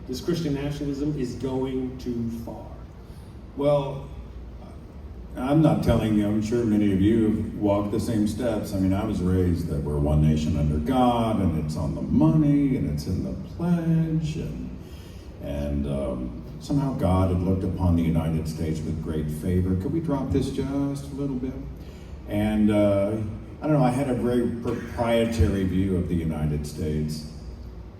this Christian nationalism is going too far? Well, I'm not telling you, I'm sure many of you have walked the same steps. I mean, I was raised that we're one nation under God, and it's on the money, and it's in the pledge, and somehow God had looked upon the United States with great favor. Could we drop this just a little bit? And I don't know, I had a very proprietary view of the United States,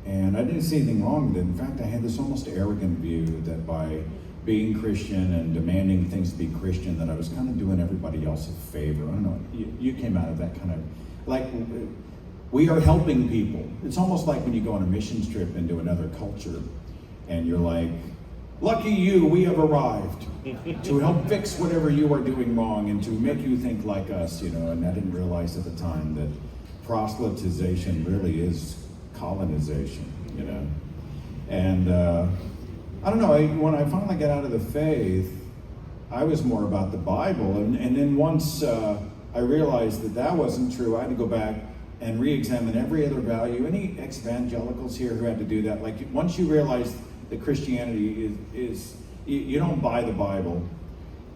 and I didn't see anything wrong with it. In fact, I had this almost arrogant view that by being Christian and demanding things to be Christian, that I was kind of doing everybody else a favor. I don't know, you came out of that kind of, like, we are helping people. It's almost like when you go on a missions trip into another culture, and you're like, lucky you, we have arrived to help fix whatever you are doing wrong and to make you think like us, you know. And I didn't realize at the time that proselytization really is colonization, you know. And I don't know, when I finally got out of the faith, I was more about the Bible. And then once I realized that that wasn't true, I had to go back and re-examine every other value. Any ex-evangelicals here who had to do that? Like, once you realize that Christianity is you don't buy the Bible,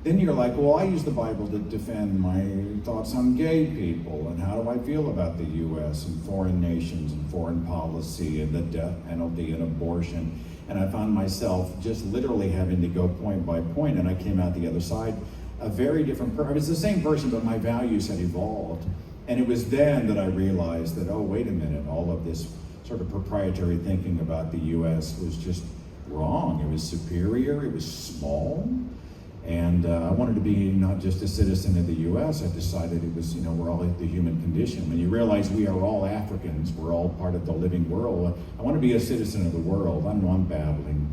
then you're like, well, I use the Bible to defend my thoughts on gay people, and how do I feel about the U.S. and foreign nations and foreign policy and the death penalty and abortion. And I found myself just literally having to go point by point, and I came out the other side a very different person. I was the same person, but my values had evolved. And it was then that I realized that, oh, wait a minute, all of this sort of proprietary thinking about the U.S. was just wrong. It was superior, it was small, and I wanted to be not just a citizen of the U.S. I decided it was, you know, we're all the human condition. When you realize we are all Africans, we're all part of the living world. I want to be a citizen of the world. I know I'm babbling,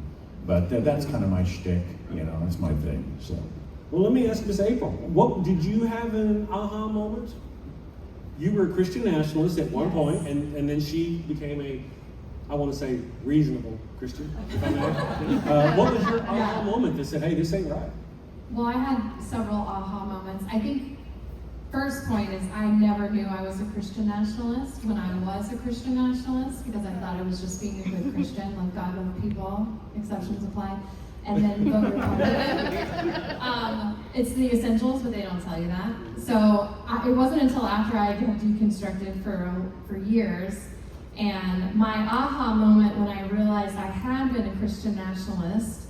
but that's kind of my shtick, you know, that's my thing. So, well, let me ask Miss April, what did you have an aha moment? You were a Christian nationalist at one point, and then she became a, I want to say, reasonable Christian, if I may. What was your aha moment that said, hey, this ain't right? Well, I had several aha moments. I think first point is I never knew I was a Christian nationalist when I was a Christian nationalist, because I thought I was just being a good Christian, like God love people, exceptions apply, and then vote Republican. It's the essentials, but they don't tell you that. So it wasn't until after I had deconstructed for years, and my aha moment when I realized I had been a Christian nationalist,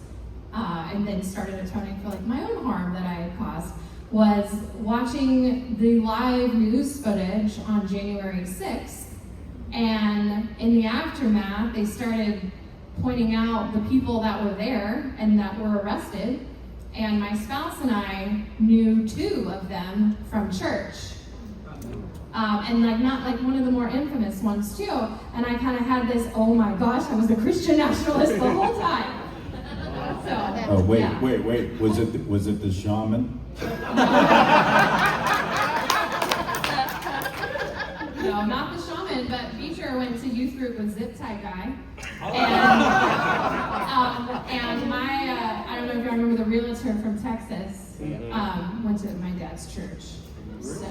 and then started atoning for like my own harm that I had caused, was watching the live news footage on January 6th. And in the aftermath, they started pointing out the people that were there and that were arrested. And my spouse and I knew 2 of them from church. And like not like one of the more infamous ones too. And I kind of had this, oh my gosh, I was a Christian nationalist the whole time. So, oh, wait, yeah. wait. Was it the shaman? No, not the shaman, but Beecher went to youth group with Zip Tie Guy. And my, I don't know if you remember the realtor from Texas, went to my dad's church. So.